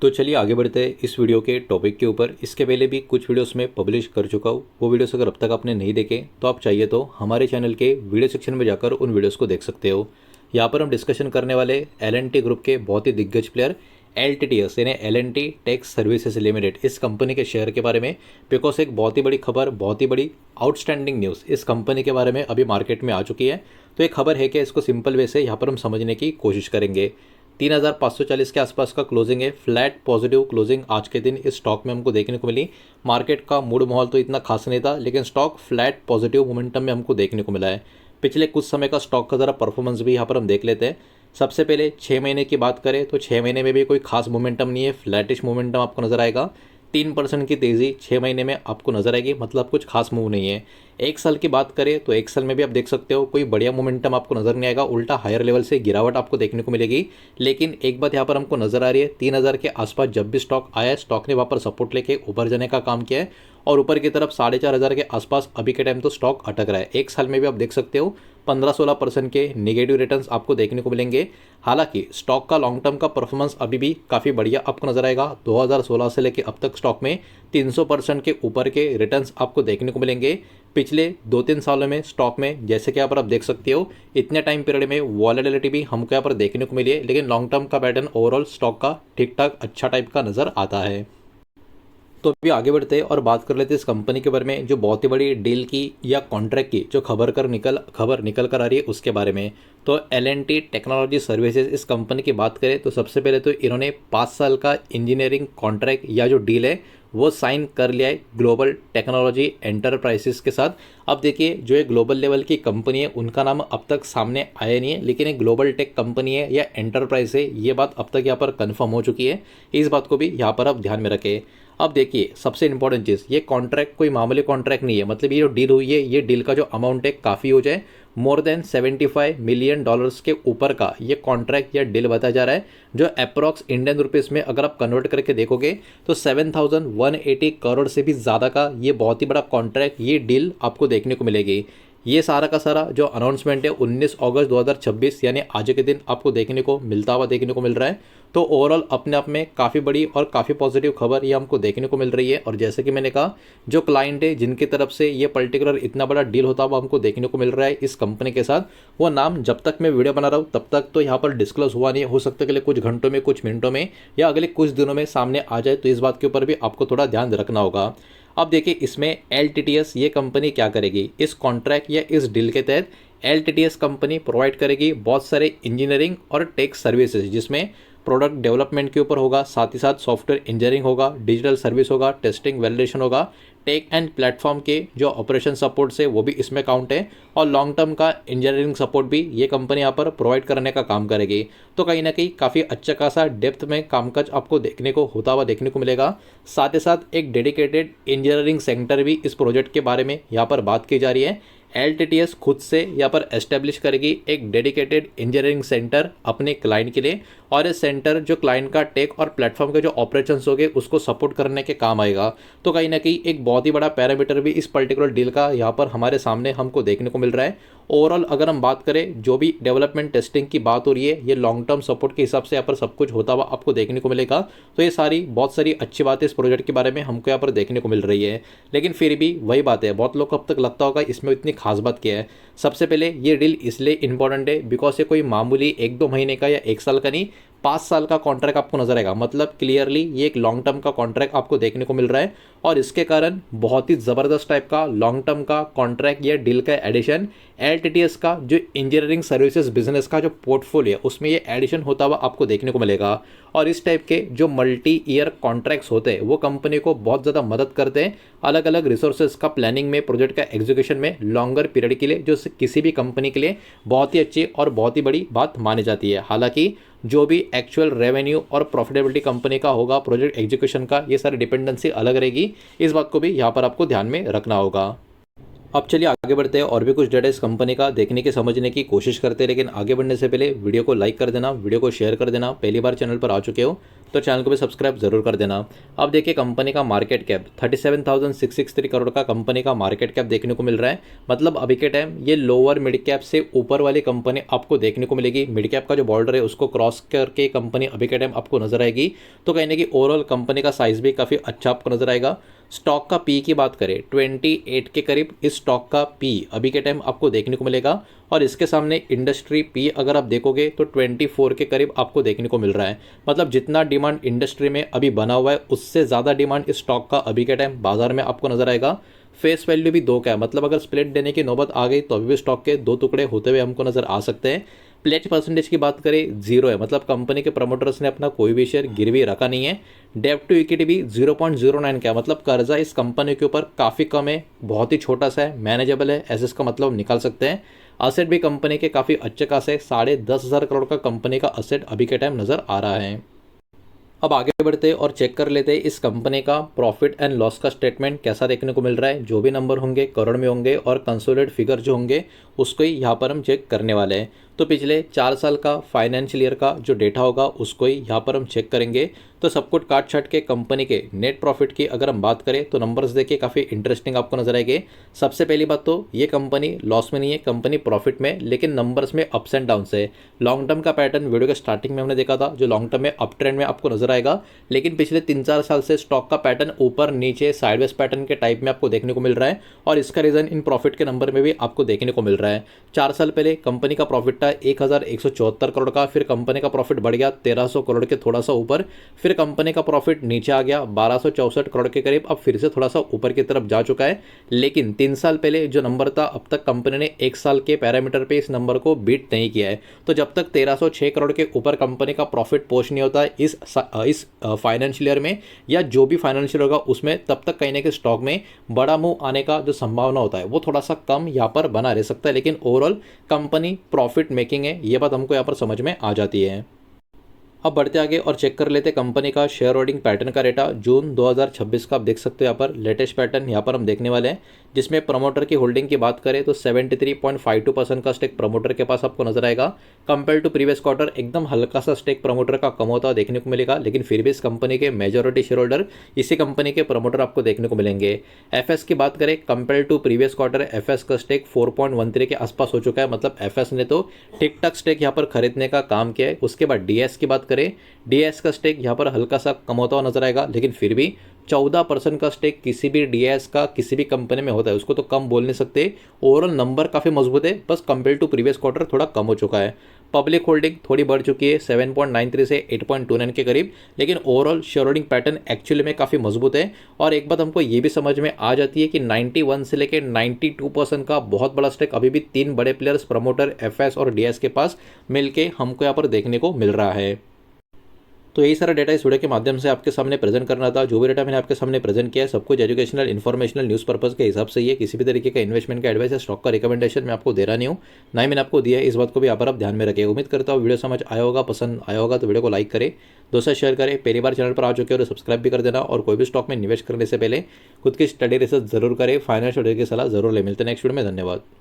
तो चलिए आगे बढ़ते हैं इस वीडियो के टॉपिक के ऊपर। इसके पहले भी कुछ वीडियोस में पब्लिश कर चुका हूँ, वो वीडियोस अगर अब तक आपने नहीं देखे तो आप चाहिए तो हमारे चैनल के वीडियो सेक्शन में जाकर उन वीडियोस को देख सकते हो। यहाँ पर हम डिस्कशन करने वाले L&T ग्रुप के बहुत ही दिग्गज प्लेयर LTTS यानी L&T टेक्स सर्विसेज लिमिटेड इस कंपनी के शेयर के बारे में। बिकॉज एक बहुत ही बड़ी खबर, बहुत ही बड़ी आउटस्टैंडिंग न्यूज़ इस कंपनी के बारे में अभी मार्केट में आ चुकी है। तो एक खबर है कि इसको सिंपल वे से यहाँ पर हम समझने की कोशिश करेंगे। 3540 के आसपास का क्लोजिंग है, फ्लैट पॉजिटिव क्लोजिंग आज के दिन इस स्टॉक में हमको देखने को मिली। मार्केट का मूड माहौल तो इतना खास नहीं था, लेकिन स्टॉक फ्लैट पॉजिटिव मोमेंटम में हमको देखने को मिला है। पिछले कुछ समय का स्टॉक का ज़रा परफॉर्मेंस भी यहाँ पर हम देख लेते हैं। सबसे पहले 6 महीने की बात करें तो 6 महीने में भी कोई खास मोमेंटम नहीं है, फ्लैटिश मोमेंटम आपको नजर आएगा। 3% की तेज़ी 6 महीने में आपको नजर आएगी, मतलब कुछ खास मूव नहीं है। एक साल की बात करें तो एक साल में भी आप देख सकते हो कोई बढ़िया मोमेंटम आपको नजर नहीं आएगा, उल्टा हायर लेवल से गिरावट आपको देखने को मिलेगी। लेकिन एक बात यहाँ पर हमको नजर आ रही है, 3000 के आसपास जब भी स्टॉक आया है, स्टॉक ने वहाँ पर सपोर्ट लेके ऊपर जाने का काम किया है और ऊपर की तरफ 4500 के आसपास अभी के टाइम तो स्टॉक अटक रहा है। एक साल में भी आप देख सकते हो 15-16% के नेगेटिव रिटर्न्स आपको देखने को मिलेंगे। हालांकि स्टॉक का लॉन्ग टर्म का परफॉर्मेंस अभी भी काफ़ी बढ़िया आपको नजर आएगा। 2016 से लेकर अब तक स्टॉक में 300% के ऊपर के रिटर्न्स आपको देखने को मिलेंगे। पिछले 2-3 सालों में स्टॉक में जैसे कि यहाँ पर आप देख सकते हो इतने टाइम पीरियड में वॉलेटिलिटी भी हमको यहाँ पर देखने को मिली है, लेकिन लॉन्ग टर्म का पैटर्न ओवरऑल स्टॉक का ठीक ठाक अच्छा टाइप का नज़र आता है। तो अभी आगे बढ़ते हैं और बात कर लेते हैं इस कंपनी के बारे में, जो बहुत ही बड़ी डील की या कॉन्ट्रैक्ट की जो खबर निकल कर आ रही है उसके बारे में। तो L&T टेक्नोलॉजी सर्विसेज इस कंपनी की बात करें तो सबसे पहले तो इन्होंने 5 साल का इंजीनियरिंग कॉन्ट्रैक्ट या जो डील है वो साइन कर लिया है ग्लोबल टेक्नोलॉजी एंटरप्राइजेस के साथ। अब देखिए, जो एक ग्लोबल लेवल की कंपनी है उनका नाम अब तक सामने आया नहीं है, लेकिन एक ग्लोबल टेक कंपनी है या एंटरप्राइज है, ये बात अब तक यहाँ पर कंफर्म हो चुकी है। इस बात को भी यहाँ पर आप ध्यान में रखें। अब देखिए, सबसे इंपॉर्टेंट चीज़, ये कॉन्ट्रैक्ट कोई मामूली कॉन्ट्रैक्ट नहीं है, मतलब ये जो डील हुई है ये डील का जो अमाउंट है काफ़ी हो जाए, मोर देन $75 मिलियन के ऊपर का ये कॉन्ट्रैक्ट या डील बताया जा रहा है, जो अप्रॉक्स इंडियन रुपीज़ में अगर आप कन्वर्ट करके देखोगे तो 7,180 करोड़ से भी ज़्यादा का ये बहुत ही बड़ा कॉन्ट्रैक्ट, ये डील आपको देखने को मिलेगी। ये सारा का सारा जो अनाउंसमेंट है 19 अगस्त 2026 यानी आज के दिन आपको देखने को मिल रहा है। तो ओवरऑल अपने आप में काफ़ी बड़ी और काफ़ी पॉजिटिव खबर ये हमको देखने को मिल रही है। और जैसे कि मैंने कहा, जो क्लाइंट है जिनकी तरफ से ये पर्टिकुलर इतना बड़ा डील होता हुआ हमको देखने को मिल रहा है इस कंपनी के साथ, वो नाम जब तक मैं वीडियो बना रहा हूँ तब तक तो यहाँ पर डिस्क्लोज हुआ नहीं, हो सकता है कि कुछ घंटों में, कुछ मिनटों में या अगले कुछ दिनों में सामने आ जाए, तो इस बात के ऊपर भी आपको थोड़ा ध्यान रखना होगा। अब देखिए, इसमें LTTS ये कंपनी क्या करेगी इस कॉन्ट्रैक्ट या इस डील के तहत। LTTS कंपनी प्रोवाइड करेगी बहुत सारे इंजीनियरिंग और टेक सर्विसेज, जिसमें प्रोडक्ट डेवलपमेंट के ऊपर होगा, साथ ही साथ सॉफ्टवेयर इंजीनियरिंग होगा, डिजिटल सर्विस होगा, टेस्टिंग वैलिडेशन होगा, टेक एंड प्लेटफॉर्म के जो ऑपरेशन सपोर्ट से वो भी इसमें काउंट है, और लॉन्ग टर्म का इंजीनियरिंग सपोर्ट भी ये कंपनी यहाँ पर प्रोवाइड करने का काम करेगी। तो कहीं ना कहीं काफ़ी अच्छा खासा डेप्थ में कामकाज आपको देखने को होता हुआ देखने को मिलेगा। साथ ही साथ एक डेडिकेटेड इंजीनियरिंग सेंटर भी इस प्रोजेक्ट के बारे में यहाँ पर बात की जा रही है। LTTS खुद से यहाँ पर एस्टेब्लिश करेगी एक डेडिकेटेड इंजीनियरिंग सेंटर अपने क्लाइंट के लिए, और ये सेंटर जो क्लाइंट का टेक और प्लेटफॉर्म के जो ऑपरेशंस होंगे उसको सपोर्ट करने के काम आएगा। तो कहीं ना कहीं एक बहुत ही बड़ा पैरामीटर भी इस पर्टिकुलर डील का यहाँ पर हमारे सामने हमको देखने को मिल रहा है। ओवरऑल अगर हम बात करें, जो भी डेवलपमेंट टेस्टिंग की बात हो रही है, ये लॉन्ग टर्म सपोर्ट के हिसाब से यहाँ पर सब कुछ होता हुआ आपको देखने को मिलेगा। तो ये बहुत सारी अच्छी बातें इस प्रोजेक्ट के बारे में हमको यहाँ पर देखने को मिल रही है। लेकिन फिर भी वही बात है, बहुत लोग को अब तक लगता होगा इसमें इतनी खास बात क्या है। सबसे पहले ये डील इसलिए इंपॉर्टेंट है बिकॉज ये कोई मामूली 1-2 महीने का या 1 साल का नहीं, 5 साल का कॉन्ट्रैक्ट आपको नजर आएगा। मतलब क्लियरली ये एक लॉन्ग टर्म का कॉन्ट्रैक्ट आपको देखने को मिल रहा है, और इसके कारण बहुत ही ज़बरदस्त टाइप का लॉन्ग टर्म का कॉन्ट्रैक्ट या डील का एडिशन LTTS का जो इंजीनियरिंग सर्विसेज बिजनेस का जो पोर्टफोलियो है उसमें ये एडिशन होता हुआ आपको देखने को मिलेगा। और इस टाइप के जो मल्टी ईयर कॉन्ट्रैक्ट्स होते हैं वो कंपनी को बहुत ज़्यादा मदद करते हैं अलग अलग रिसोर्सेज का प्लानिंग में, प्रोजेक्ट का एग्जीक्यूशन में लॉन्गर पीरियड के लिए, जो किसी भी कंपनी के लिए बहुत ही अच्छी और बहुत ही बड़ी बात मानी जाती है। हालांकि जो भी एक्चुअल रेवेन्यू और प्रॉफिटेबिलिटी कंपनी का होगा प्रोजेक्ट एग्जीक्यूशन का, ये सारी डिपेंडेंसी अलग रहेगी। इस बात को भी यहाँ पर आपको ध्यान में रखना होगा। अब चलिए आगे बढ़ते हैं और भी कुछ डेटा इस कंपनी का देखने की समझने की कोशिश करते हैं। लेकिन आगे बढ़ने से पहले वीडियो को लाइक कर देना, वीडियो को शेयर कर देना। पहली बार चैनल पर आ चुके हो तो चैनल को भी सब्सक्राइब जरूर कर देना। अब देखिए कंपनी का मार्केट कैप 37,663 करोड़ का कंपनी का मार्केट कैप देखने को मिल रहा है। मतलब अभी के टाइम ये लोअर मिड कैप से ऊपर वाली कंपनी आपको देखने को मिलेगी। मिड कैप का जो बॉर्डर है उसको क्रॉस करके कंपनी अभी के टाइम आपको नजर आएगी। तो कहीं ना कहीं ओवरऑल कंपनी का साइज भी काफ़ी अच्छा आपको नजर आएगा। स्टॉक का पी की बात करें 28 के करीब इस स्टॉक का पी अभी के टाइम आपको देखने को मिलेगा। और इसके सामने इंडस्ट्री पी अगर आप देखोगे तो 24 के करीब आपको देखने को मिल रहा है। मतलब जितना डिमांड इंडस्ट्री में अभी बना हुआ है उससे ज़्यादा डिमांड इस स्टॉक का अभी के टाइम बाजार में आपको नजर आएगा। फेस वैल्यू भी 2 का है। मतलब अगर स्प्लिट देने की नौबत आ गई तो अभी भी स्टॉक के 2 टुकड़े होते हुए हमको नजर आ सकते हैं। प्लेज परसेंटेज की बात करें 0 है। मतलब कंपनी के प्रमोटर्स ने अपना कोई भी शेयर गिरवी रखा नहीं है। डेब्ट टू इक्विटी भी 0.09 का है। मतलब कर्जा इस कंपनी के ऊपर काफ़ी कम है, बहुत ही छोटा सा है, मैनेजेबल है, ऐसे इसका मतलब हम निकाल सकते हैं। असेट भी कंपनी के काफ़ी अच्छे खासे 10,500 करोड़ का कंपनी का असेट अभी के टाइम नज़र आ रहा है। अब आगे बढ़ते और चेक कर लेते हैं इस कंपनी का प्रॉफिट एंड लॉस का स्टेटमेंट कैसा देखने को मिल रहा है। जो भी नंबर होंगे करोड़ में होंगे और कंसोलिडेटेड फिगर जो होंगे उसको ही यहाँ पर हम चेक करने वाले हैं। तो पिछले 4 साल का फाइनेंशियल ईयर का जो डेटा होगा उसको ही यहाँ पर हम चेक करेंगे। तो सब कुछ काट छाट के कंपनी के नेट प्रॉफिट की अगर हम बात करें तो नंबर्स देखिए काफ़ी इंटरेस्टिंग आपको नजर आएंगे। सबसे पहली बात तो ये कंपनी लॉस में नहीं है, कंपनी प्रॉफिट में, लेकिन नंबर्स में अप्स एंड डाउन्स है। लॉन्ग टर्म का पैटर्न वीडियो के स्टार्टिंग में हमने देखा था, जो लॉन्ग टर्म में अप ट्रेंड में आपको नजर आएगा। लेकिन पिछले 3-4 साल से स्टॉक का पैटर्न ऊपर नीचे साइडवेज पैटर्न के टाइप में आपको देखने को मिल रहा है। और इसका रीजन इन प्रॉफिट के नंबर में भी आपको देखने को मिल रहा है। 4 साल पहले कंपनी का प्रॉफिट था 1,174 करोड़ का, फिर कंपनी का प्रॉफिट बढ़ गया 1,300 करोड़ के थोड़ा सा ऊपर, फिर कंपनी का प्रॉफिट नीचे आ गया 1,264 करोड़ के करीब, अब फिर से थोड़ा सा ऊपर की तरफ जा चुका है। लेकिन 3 साल पहले जो नंबर था अब तक कंपनी ने 1 साल के पैरामीटर पे इस नंबर को बीट नहीं किया है। तो जब तक 1,306 करोड़ के ऊपर कंपनी का प्रॉफिट पोस्ट नहीं होता इस फाइनेंशियल ईयर में या जो भी फाइनेंशियल होगा उसमें, तब तक कहीं ना कहीं स्टॉक में बड़ा मूव आने का जो संभावना होता है वो थोड़ा सा कम यहाँ पर बना रह सकता है। लेकिन ओवरऑल कंपनी प्रॉफिट मेकिंग है, ये बात हमको यहाँ पर समझ में आ जाती है। अब बढ़ते आगे और चेक कर लेते कंपनी का शेयर होल्डिंग पैटर्न का डेटा जून 2026 का। आप देख सकते हो यहाँ पर लेटेस्ट पैटर्न यहाँ पर हम देखने वाले हैं, जिसमें प्रमोटर की होल्डिंग की बात करें तो 73.52% का स्टेक प्रमोटर के पास आपको नजर आएगा। कंपेयर टू प्रीवियस क्वार्टर एकदम हल्का सा स्टेक प्रमोटर का कम होता देखने को मिलेगा, लेकिन फिर भी इस कंपनी के मेजॉरिटी शेयर होल्डर इसी कंपनी के प्रमोटर आपको देखने को मिलेंगे। एफएस की बात करें compare to previous quarter FS का स्टेक 4.13 के आसपास हो चुका है। मतलब एफएस ने तो ठीक ठाक स्टेक यहाँ पर खरीदने का काम किया है। उसके बाद डीएस की बात करें, डीएस का स्टेक यहाँ पर हल्का सा कम होता हुआ नजर आएगा, लेकिन फिर भी 14% का स्टेक किसी भी डीएस का किसी भी कंपनी में होता है उसको तो कम बोल नहीं सकते। ओवरऑल नंबर काफ़ी मजबूत है, बस कंपेयर टू प्रीवियस क्वार्टर थोड़ा कम हो चुका है। पब्लिक होल्डिंग थोड़ी बढ़ चुकी है 7.93 से 8.29 के करीब, लेकिन overall share holding pattern actually में काफ़ी मजबूत है। और एक बात हमको ये भी समझ में आ जाती है कि 91 से लेकर 92% का बहुत बड़ा स्टेक अभी भी 3 बड़े प्लेयर्स प्रमोटर एफएस और डीएस के पास मिलके हमको यहाँ पर देखने को मिल रहा है। तो यही सारा डेटा इस वीडियो के माध्यम से आपके सामने प्रेजेंट करना था। जो भी डेटा मैंने आपके सामने प्रेजेंट किया है सब कुछ एजुकेशनल, इन्फॉर्मेशनल, न्यूज़ पर्पस के हिसाब से ही है। किसी भी तरीके का इन्वेस्टमेंट का एडवाइस या स्टॉक का रिकमेंडेशन मैं आपको दे रहा नहीं हूँ, ना ही मैंने आपको दिया है। इस बात को भी यहाँ पर आप ध्यान में रखें। उम्मीद करता हूँ वीडियो समझ आया होगा, पसंद आया होगा तो वीडियो को लाइक करें, दोस्तों शेयर करें। पहली बार चैनल पर आ चुके हो तो सब्सक्राइब भी कर देना। और कोई भी स्टॉक में निवेश करने से पहले खुद की स्टडी रिसर्च जरूर करें, फाइनेंशियल की सलाह जरूर ले। मिलते हैं नेक्स्ट वीडियो में, धन्यवाद।